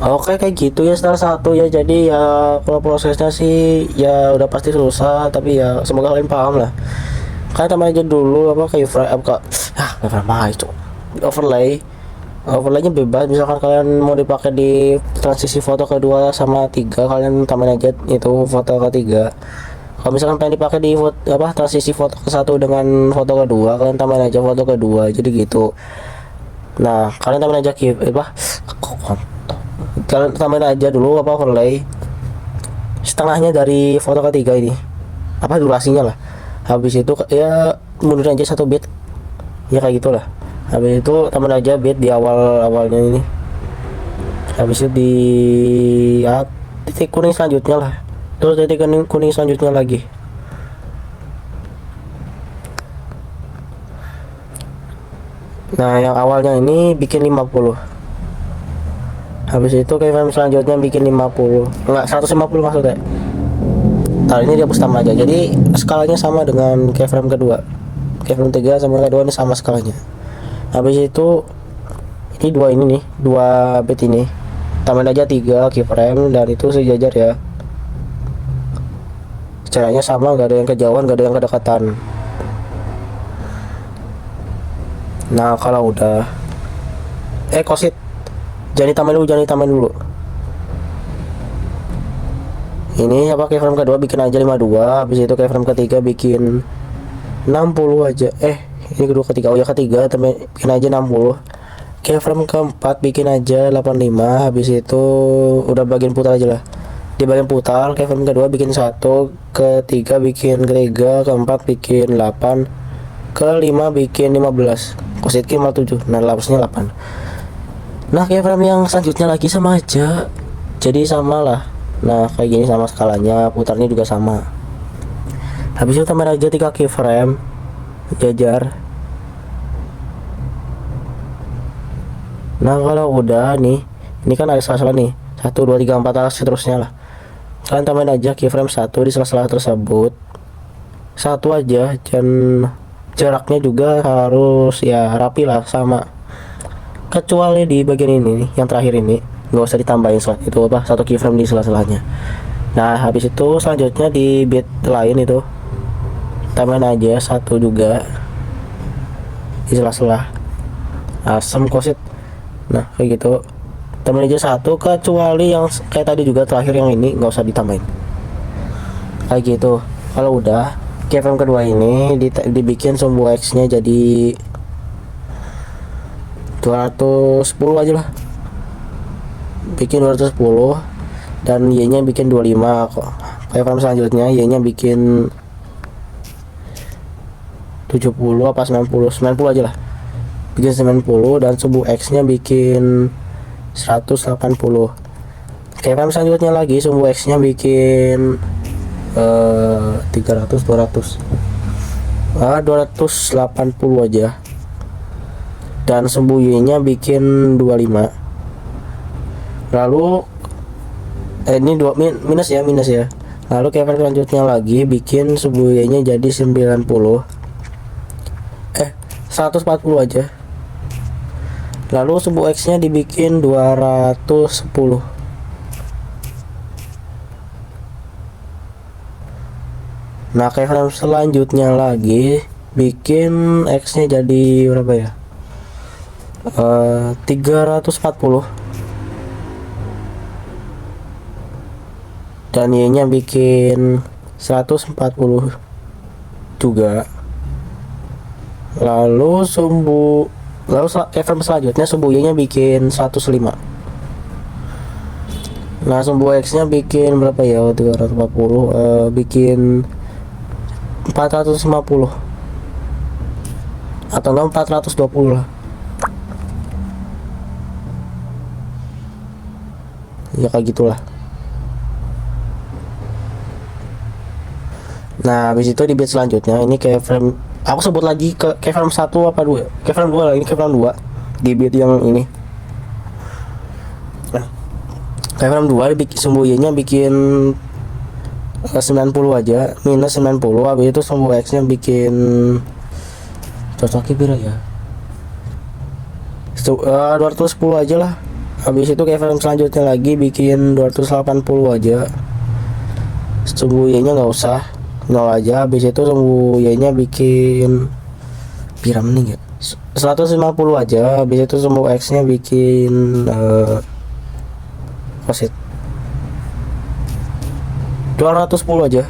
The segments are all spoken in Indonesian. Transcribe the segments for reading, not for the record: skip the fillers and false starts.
Oke, kayak gitu ya salah satu ya. Jadi ya kalau prosesnya sih ya udah pasti susah, tapi ya semoga kalian paham lah. Kalian tambah aja dulu apa kayak apa kak itu overlay. Overlaynya bebas, misalkan kalian mau dipakai di transisi foto kedua sama tiga, kalian tambahin aja itu foto ketiga. Kalau misalkan pengen dipakai di foto, apa transisi foto ke satu dengan foto kedua, kalian tambahin aja foto kedua, jadi gitu. Nah, kalian tambahin aja apa kalian tambahin aja dulu apa overlay setengahnya dari foto ketiga ini, apa durasinya lah. Habis itu ya mundurin aja satu bit, ya kayak gitulah. Habis itu tambahin aja bit di awalnya ini. Habis itu di ya, titik kuning selanjutnya lah, terus titik kuning selanjutnya lagi. Nah, yang awalnya ini bikin 50. Habis itu keyframe selanjutnya bikin 50. Enggak, 150 maksudnya. Nah, ini dia hapus tambah aja. Jadi skalanya sama dengan keyframe kedua. Keyframe 3 sama kedua ini sama skalanya. Habis itu ini dua ini nih, dua bit ini. Tambahin aja 3 keyframe dan itu sejajar ya. Caranya sama, gak ada yang kejauhan, gak ada yang kedekatan. Nah, kalau udah kosit jangan ditambahin dulu. Ini apa keyframe kedua bikin aja 52, habis itu keyframe ketiga bikin 60 aja. Ini kedua ketiga, oh ya ketiga bikin aja 60. Keyframe keempat bikin aja 85, habis itu udah bagian putar aja lah. Di bagian putar keyframe kedua bikin 1, ketiga bikin 3, keempat bikin 8, kelima bikin 15. Kosit 57. Nah, lapsnya 8. Nah, keyframe yang selanjutnya lagi sama aja, jadi sama lah. Nah, kayak gini sama skalanya, putarnya juga sama. Habis itu tambah aja 3 keyframe jajar. Nah, kalau udah nih, ini kan ada sela-sela nih, 1 2 3 4 seterusnya lah. Kalian tambahin aja keyframe 1 di sela-sela tersebut, satu aja, dan jaraknya juga harus ya rapi lah, sama. Kecuali di bagian ini nih, yang terakhir ini nggak usah ditambahin itu apa, satu keyframe di sela-selanya. Nah, habis itu selanjutnya di bit lain itu tambahin aja 1 juga di sela-sela. Asem kosit. Nah, kayak gitu tambahin aja 1, kecuali yang kayak tadi juga terakhir yang ini nggak usah ditambahin, kayak gitu. Kalau udah keyframe kedua ini dibikin sumbu X nya jadi 210 aja lah, bikin 210, dan Y nya bikin 25. kok keyframe selanjutnya Y nya bikin 70 apa 90 aja lah, bikin 90, dan sumbu X nya bikin 180. Keyframe selanjutnya lagi sumbu X nya bikin 300 200 280 aja, dan sumbu Y nya bikin 25. Lalu ini minus ya. Lalu keyframe selanjutnya lagi bikin sumbu Y nya jadi 90, 140 aja. Lalu sumbu X nya dibikin 210. Nah, keyframe selanjutnya lagi bikin X nya jadi berapa ya, 340, dan Y nya bikin 140 juga. Lalu keyframe selanjutnya sumbu Y nya bikin 105. Nah, sumbu X nya bikin berapa ya, 340, bikin 450 atau enggak 420 lah, ya kayak gitulah. Nah, habis itu di bit selanjutnya ini keyframe, aku sebut lagi ke keyframe 1 apa 2, keyframe 2 lah, ini keyframe 2 di bit yang ini. Nah, keyframe 2 sumbu Y nya bikin 90 aja, minus 90. Habis itu sumbu X nya bikin cocoknya berapa ya, 210 aja lah, Habis itu keyframe selanjutnya lagi bikin 280 aja. Sumbu Y nya nggak usah, 0 aja. Habis itu sumbu Y nya bikin piramid ya 150 aja. Habis itu sumbu X nya bikin kosit 210 aja.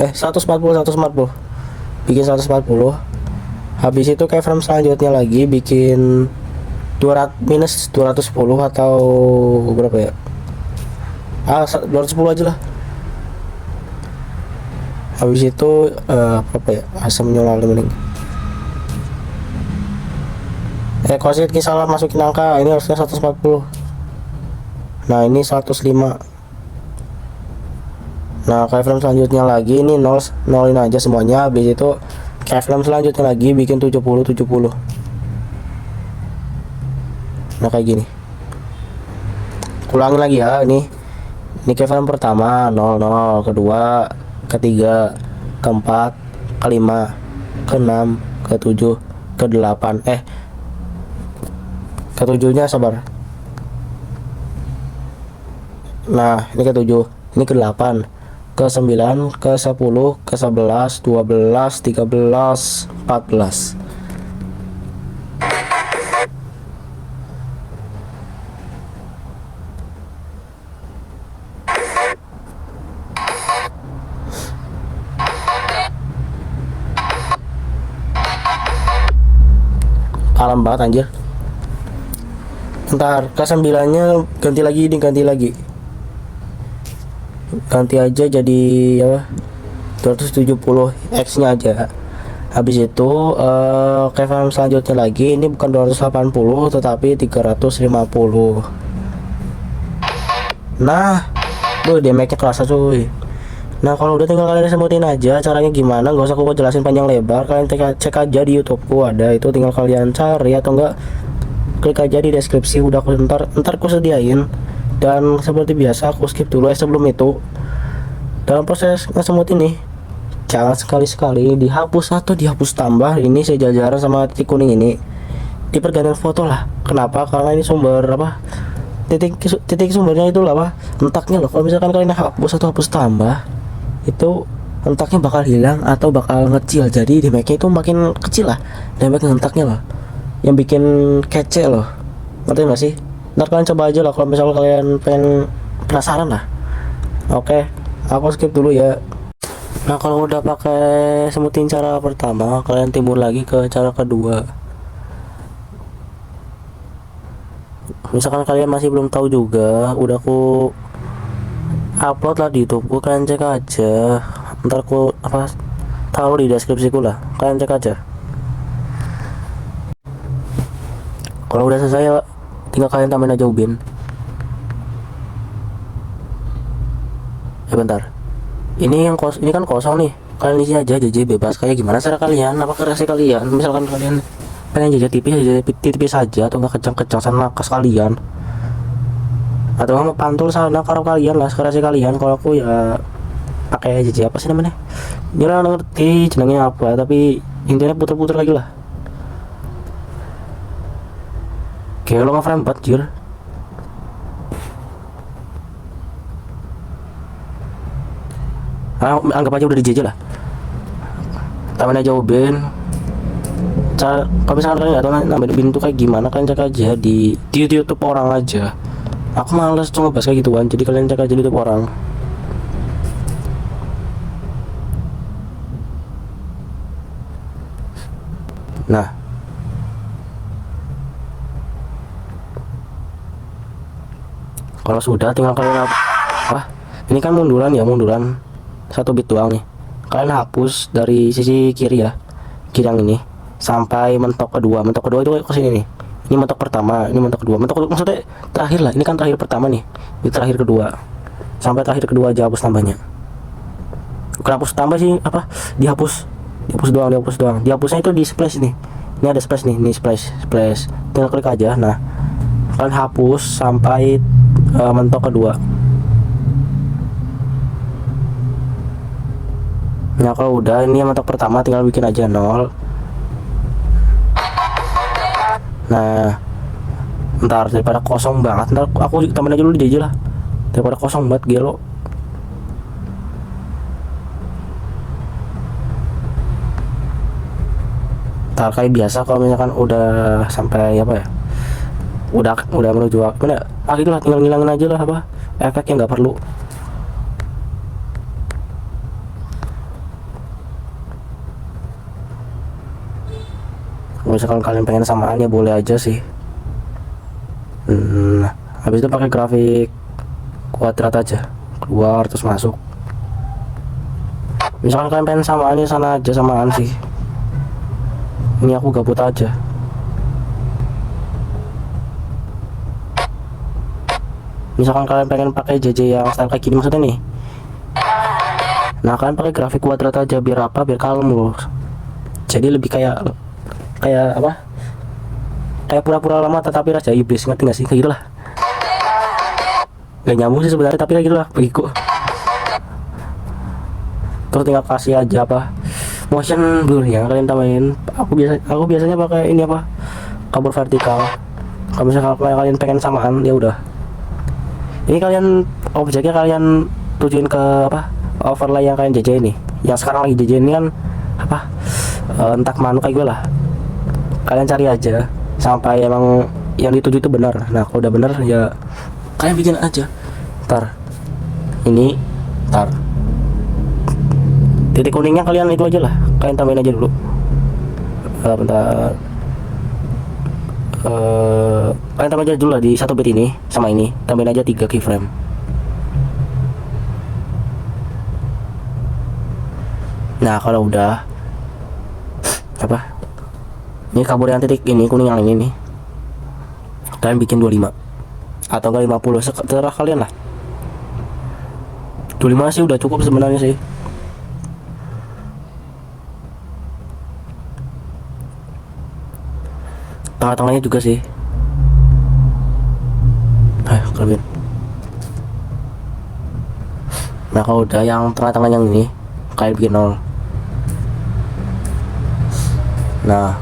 140 bikin 140. Habis itu keyframe selanjutnya lagi bikin 200 minus 210 atau berapa ya, 210 aja lah. Habis itu apa ya, asam nyolal mending. Kosit salah masukin angka, ini harusnya 140. Nah ini 105. Nah keyframe selanjutnya lagi ini 0, nolin aja semuanya. Habis itu keyframe selanjutnya lagi bikin 70. Nah kayak gini, ulangi lagi ya. Ini keyframe pertama 00, kedua, ketiga, keempat, kelima, keenam, ketujuh, ke-8. Ketujuhnya sabar. Nah ini ke-7, ini ke-8, ke-9, ke-10, ke-11, 12, 13, 14. Alam banget anjir. Ntar ke-9 nya ganti lagi. Ganti aja jadi apa, 270 X nya aja. Habis itu keyframe selanjutnya lagi ini bukan 280 tetapi 350. Nah damage nya kerasa cuy. Nah kalau udah tinggal kalian sebutin aja caranya gimana, nggak usah aku jelasin panjang lebar. Kalian cek aja di YouTubeku ada, itu tinggal kalian cari atau enggak klik aja di deskripsi. Udah aku ntar aku sediain. Dan seperti biasa aku skip dulu sebelum itu. Dalam proses ngesemut ini jangan sekali-sekali dihapus atau dihapus tambah ini sejajaran sama titik kuning ini di pergantian foto lah. Kenapa? Karena ini sumber apa, titik sumbernya itu lah apa, entaknya loh. Kalau misalkan kalian hapus atau hapus tambah, itu entaknya bakal hilang atau bakal ngecil. Jadi damage-nya itu makin kecil lah, damage entaknya loh, yang bikin kece loh. Ngerti gak sih? Ntar kalian coba aja lah kalau misalnya kalian pengen penasaran lah. Oke, aku skip dulu ya. Nah kalau udah pakai semutin cara pertama, kalian timbul lagi ke cara kedua. Misalkan kalian masih belum tahu juga, udah aku upload lah di YouTube, kalian cek aja. Ntar aku taruh di deskripsiku lah, kalian cek aja. Kalau udah selesai tinggal kalian tambahin aja ubin. Bentar, ini kan kosong nih, kalian isi aja JJ bebas. Kayak gimana cara kalian, apa kreasi kalian? Misalkan kalian pengen jajan tipis saja, atau nggak kecang sana kas kalian, atau mau pantul sana karo kalian lah, kreasi kalian. Kalau aku ya pakai JJ apa sih namanya, dia ngerti jenengnya apa, tapi intinya puter-puter lagi lah. Kayak lo nge-frame jir. Anggap aja udah di JJ lah. Tambahin aja ubin. Kalau misalkan kalian nggak tahu nambahin ubin itu kayak gimana, kalian cek aja di YouTube orang aja. Aku males cuma bahas kayak gituan, jadi kalian cek aja di YouTube orang. Nah kalau sudah tinggal kalian ini kan munduran 1 bit doang nih. Kalian hapus dari sisi kiri ya, kiri yang ini sampai mentok kedua itu ke sini nih. Ini mentok pertama, ini mentok kedua, maksudnya terakhir lah. Ini kan terakhir pertama nih, ini terakhir kedua, sampai terakhir kedua aja hapus tambahnya. Bukan hapus tambah sih, dihapus doang. Dihapusnya itu di splash nih. Ini ada splash nih, ini splash. Tinggal klik aja. Nah kalian hapus sampai mentok kedua. Nah kalau udah ini mentok pertama tinggal bikin aja 0. Nah Ntar daripada kosong banget, ntar aku tambahin aja dulu di JJ lah, daripada kosong banget gelo. Ntar kayak biasa kalau misalkan udah sampai apa ya, udah menuju mana gitu lah, tinggal ngilangin aja lah apa efek yang nggak perlu. Kalau misalkan kalian pengen samaan ya boleh aja sih. Habis itu pakai grafik kuadrat aja, keluar terus masuk. Misalkan kalian pengen samaan ya sana aja samaan sih, ini aku gabut aja. Misalkan kalian pengen pakai JJ yang style kayak gini maksudnya nih, nah kalian pakai grafik kuadrat aja biar apa, biar kalem loh. Jadi lebih kayak apa, kayak pura-pura lama tetapi raja iblis, ngerti gak sih, kayak gitu lah. Gak nyambung sih sebenarnya tapi kayak gitu lah begitu. Terus tinggal kasih aja apa motion blur ya kalian tambahin. Aku biasanya pakai ini apa, kabur vertikal. Kalau misalnya kalian pengen samaan ya udah, ini kalian objeknya kalian tujuin ke apa, overlay yang kalian JJ ini, yang sekarang lagi JJ ini kan apa, entak manu kayak gue lah. Kalian cari aja sampai emang yang dituju itu benar. Nah kalau udah benar ya kalian bikin aja. Ntar ini, ntar titik kuningnya kalian itu aja lah, kalian tambahin aja dulu. Bentar, kalian tambahin aja dulu lah di satu bit ini sama ini, tambahin aja 3 keyframe. Nah kalau udah apa, ini kabur yang titik ini kuning yang ini nih, kalian bikin 25 atau enggak 50, terserah kalian lah. 25 sih udah cukup sebenarnya sih. Tengah-tengahnya juga sih, kelebihan. Nah kalau udah yang tengah-tengah yang ini kalian bikin 0. Nah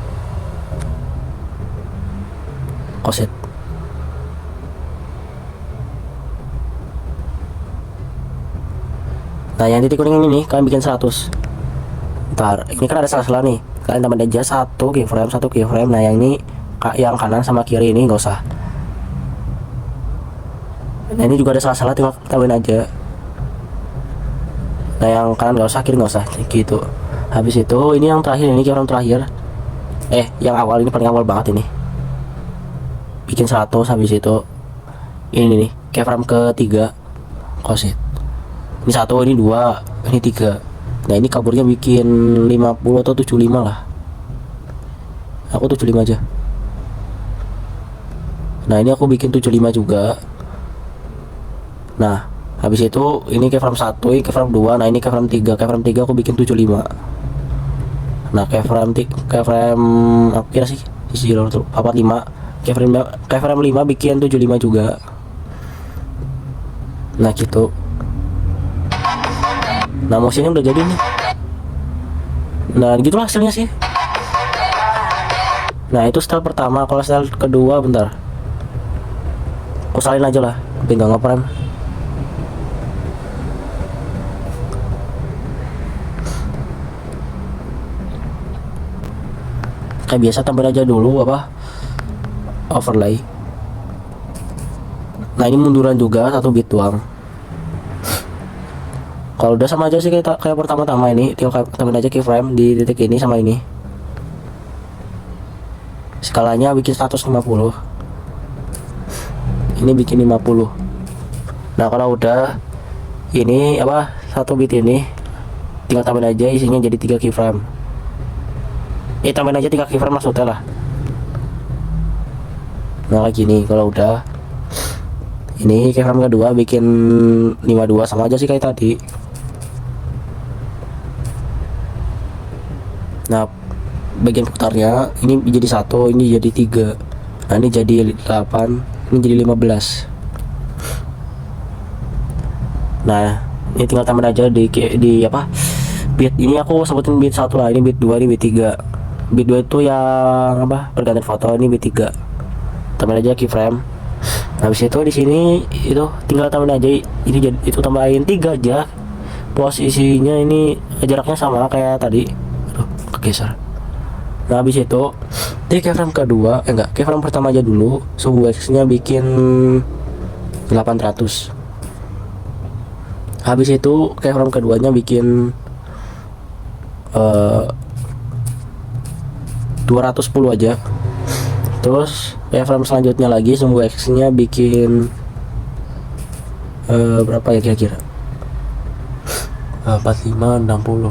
koset. Nah yang titik kuning ini nih kalian bikin 100. Ntar ini kan ada salah-salah nih, kalian tambahin aja 1 keyframe. Nah yang ini yang kanan sama kiri ini nggak usah. Nah ini juga ada salah-salah, tinggal tambahin aja. Nah yang kanan nggak usah, kiri nggak usah gitu. Habis itu ini yang terakhir, ini keyframe terakhir, yang awal ini paling awal banget ini, bikin 100. Habis itu ini nih keyframe ketiga koset. Ini 1, ini 2, ini 3. Nah ini kaburnya bikin 50 atau 75 lah, aku 75 aja. Nah ini aku bikin 75 juga. Nah habis itu ini keyframe 1, ini keyframe 2, nah ini keyframe 3. Keyframe 3 aku bikin 75. Nah keyframe aku kira sih 45. Keyframe 5 bikin 75 juga. Nah gitu. Nah motionnya udah jadi nih. Nah gitulah hasilnya sih. Nah itu style pertama. Kalau style kedua bentar, aku salin aja lah, tapi nggak ngeprem. Kayak biasa tambahin aja dulu apa, overlay. Nah ini munduran juga 1 bit doang. Kalau udah sama aja sih kayak pertama-tama ini, tinggal tambahin aja keyframe di titik ini sama ini. Skalanya bikin 150. Ini bikin 50. Nah kalau udah ini apa, 1 bit ini tinggal tambahin aja isinya jadi 3 keyframe. Tambahin aja 3 keyframe maksudnya lah. Nah kayak gini. Kalau udah ini keyframe kedua bikin 52, sama aja sih kayak tadi. Nah bagian putarnya ini jadi 1, ini jadi 3. Nah ini jadi 8, ini jadi 15. Nah ini tinggal tambahin aja di apa, bit ini aku sebutin bit 1 lah, ini bit 2, ini bit 3. Bit 2 itu yang apa, pergantian foto, ini bit 3. tambahin aja keyframe. Habis itu di sini itu tinggal tambahin aja ini, jadi itu tambahin 3 aja. Posisinya ini jaraknya sama kayak tadi. Aduh, kegeser. Nah, habis itu di keyframe kedua, enggak, keyframe pertama aja dulu. Suhu X nya bikin 800. Habis itu keyframe keduanya bikin 210 aja. Terus keyframe selanjutnya lagi suhu X nya bikin berapa ya kira-kira? 45, 60.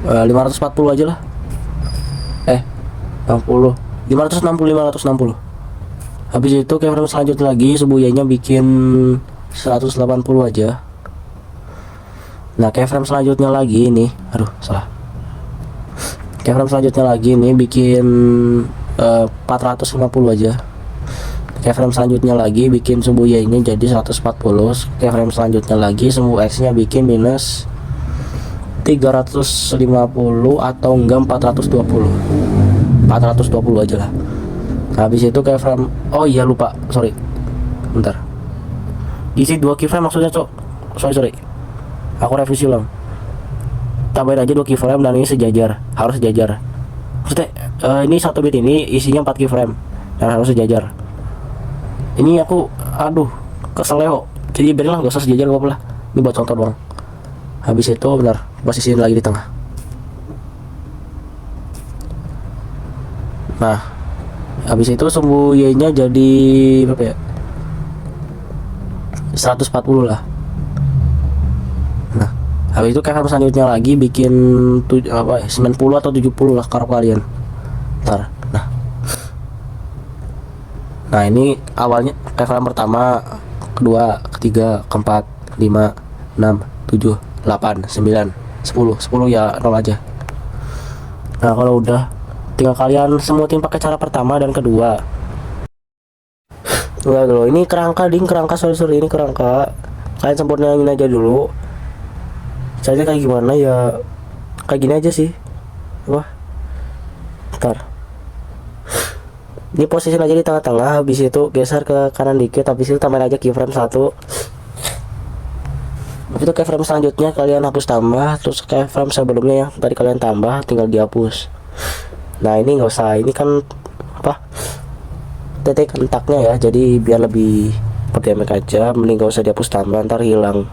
Uh, 540 aja lah. 60. 560. Habis itu keyframe selanjutnya lagi suhu Y-nya bikin 180 aja. Nah, keyframe selanjutnya lagi ini, aduh salah. Keyframe selanjutnya lagi ini bikin 450 aja. Keyframe selanjutnya lagi bikin suhu Y-nya jadi 140. Keyframe selanjutnya lagi suhu X-nya bikin minus 350 atau enggak 420 aja lah. Habis itu keyframe, oh iya lupa, sorry, bentar, isi 2 keyframe maksudnya cok, sorry, aku revisi ulang. Tambahin aja 2 keyframe dan ini sejajar, harus sejajar. Maksudnya ini 1 bit ini isinya 4 keyframe dan harus sejajar. Ini aku aduh keseleo, jadi biarlah gak usah sejajar, gak apa lah, ini buat contoh doang. Habis itu benar posisiin lagi di tengah. Nah, habis itu suhu Y-nya jadi berapa ya? 140 lah. Nah, habis itu keyframe selanjutnya lagi bikin 90 atau 70 lah kalau kalian. Ntar. Nah, ini awalnya keyframe pertama, kedua, ketiga, keempat, 5, 6, 7, 8, 9, 10 ya 0 aja. Nah, kalau udah tinggal kalian semutin pakai cara pertama dan kedua. Enggak dulu, ini kerangka sorry, ini kerangka. Kalian sempurnain aja dulu. Caranya kayak gimana ya? Kayak gini aja sih. Wah. Ntar. Ini posisi aja di tengah-tengah, habis itu geser ke kanan dikit, habis itu tambahin aja keyframe 1. Habis itu keyframe selanjutnya kalian hapus tambah, terus keyframe sebelumnya yang tadi kalian tambah tinggal dihapus. Nah, ini nggak usah, ini kan apa, titik entaknya ya, jadi biar lebih berdamage aja, mending nggak usah dihapus tambah, ntar hilang.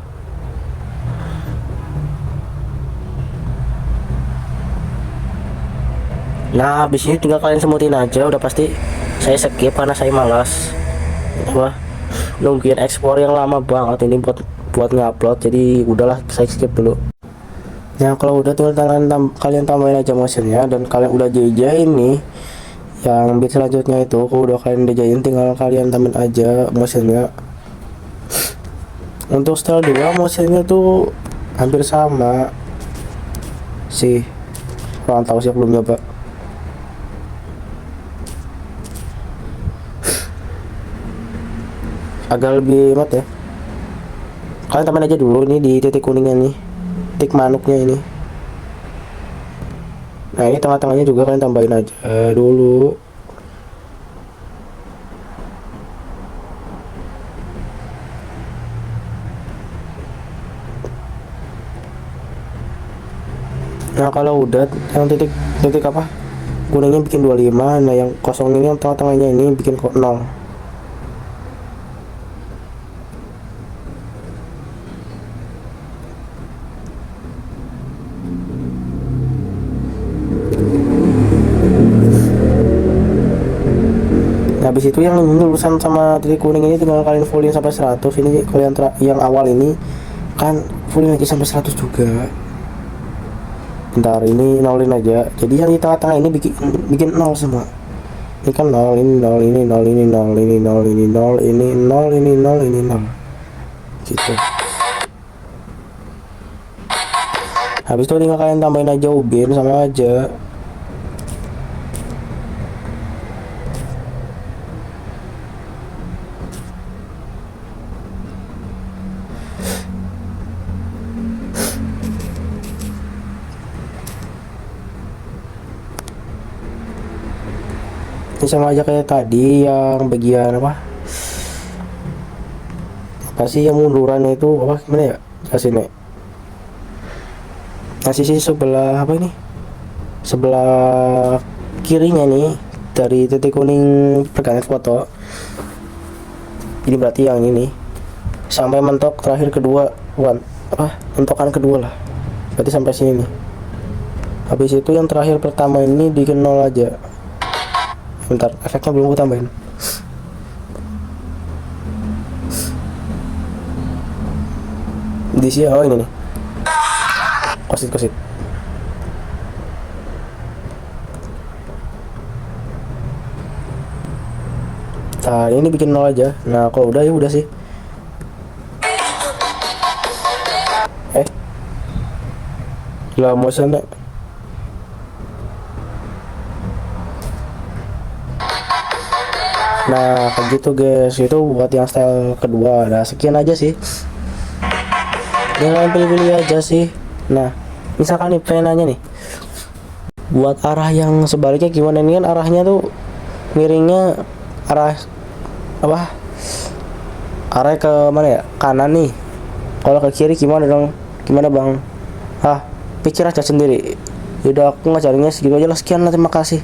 Nah, habis ini tinggal kalian semutin aja, udah pasti saya skip karena saya malas wah nungguin ekspor yang lama banget ini buat ngupload, jadi udahlah saya skip dulu. Nah, kalau udah tinggal kalian tambahin aja motionnya, dan kalian udah JJ ini yang bit selanjutnya itu, kalau udah kalian DJin tinggal kalian tambahin aja motionnya. Untuk style 2 motionnya tuh hampir sama sih, kurang tahu sih, belum nyoba. Agak lebih mat ya, kalian tambahin aja dulu ini di titik kuningnya nih, titik manuknya ini. Nah, ini tengah-tengahnya juga kalian tambahin aja dulu. Nah, kalau udah yang titik apa kuningnya bikin 25, nah yang kosong ini yang tengah-tengahnya ini bikin 0. Habis itu yang lulusan sama titik kuning ini tinggal kalian fullin sampai 100. Ini kalian yang awal ini kan fullin lagi sampai 100 juga. Bentar, ini nolin aja, jadi yang di tengah-tengah ini bikin 0 semua. Ini kan 0, ini 0, ini 0, ini 0, ini 0, ini 0, ini 0, ini 0, ini 0 gitu. Habis itu tinggal kalian tambahin aja ubin sama aja. sama aja kayak tadi yang bagian apa sih yang munduran itu apa gimana ya jelasin ya. Nah sisi sebelah apa ini, sebelah kirinya nih dari titik kuning pergantian foto ini berarti yang ini sampai mentok terakhir kedua, bukan mentokan kedua lah, berarti sampai sini nih. Habis itu yang terakhir pertama ini di nol aja. Bentar, efeknya belum gue tambahin. Di sini, oh ini nih, kosit. Nah ini bikin nol aja. Nah kalau udah ya udah sih. Lah motion deh. Nah kayak gitu guys, itu buat yang style kedua. Nah sekian aja sih, jangan pilih-pilih aja sih. Nah misalkan nih pengen nanya nih, buat arah yang sebaliknya gimana nih, kan arahnya tuh miringnya arah apa, arah ke mana ya, kanan nih. Kalau ke kiri gimana dong, gimana bang? Pikir aja sendiri. Yaudah aku ngajarinnya segitu aja lah, sekian lah, terima kasih.